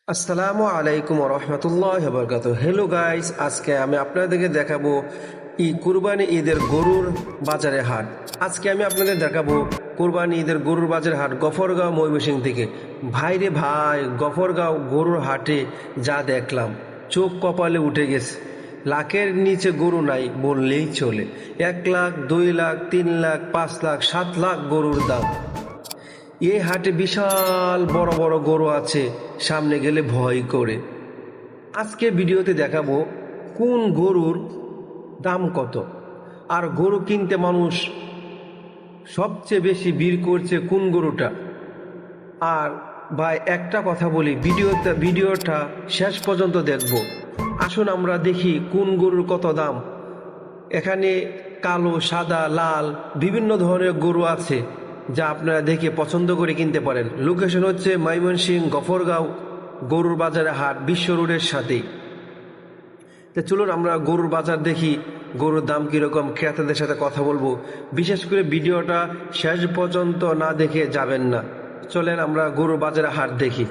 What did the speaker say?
আসসালামু আলাইকুম রহমতুল্লাহ বরকাত। হ্যালো গাইস, আজকে আমি আপনাদেরকে দেখাবো কুরবানি ঈদের গরুর বাজারে হাট। আজকে আমি আপনাদের দেখাবো কুরবানি ঈদের গরুর বাজারে হাট গফরগাঁও ময়মনসিংহ থেকে। ভাইরে ভাই, গফরগাঁও গরুর হাটে যা দেখলাম চোখ কপালে উঠে গেছে। লাখের নিচে গরু নাই বললেই চলে। 1 লাখ, 2 লাখ, 3 লাখ, 5 লাখ, 7 লাখ গরুর দাম। এই হাটে বিশাল বড় বড় গরু আছে, সামনে গেলে ভয় করে। আজকে ভিডিওতে দেখাবো কোন গরুর দাম কত, আর গরু কিনতে মানুষ সবচেয়ে বেশি ভিড় করছে কোন গরুটা। আর ভাই একটা কথা বলি, ভিডিওটা শেষ পর্যন্ত দেখব। আসুন আমরা দেখি কোন গরুর কত দাম। এখানে কালো, সাদা, লাল বিভিন্ন ধরনের গরু আছে, যা আপনারা দেখে পছন্দ করে কিনতে পারেন। লোকেশন হচ্ছে ময়মনসিংহ গফরগাঁও গরুর বাজারে হাট, বিশ্ব রোডের সাথেই। তো চলুন আমরা গরুর বাজার দেখি, গরুর দাম কীরকম, ক্রেতাদের সাথে কথা বলবো। বিশেষ করে ভিডিওটা শেষ পর্যন্ত না দেখে যাবেন না। চলেন আমরা গরুর বাজারে হাট দেখি।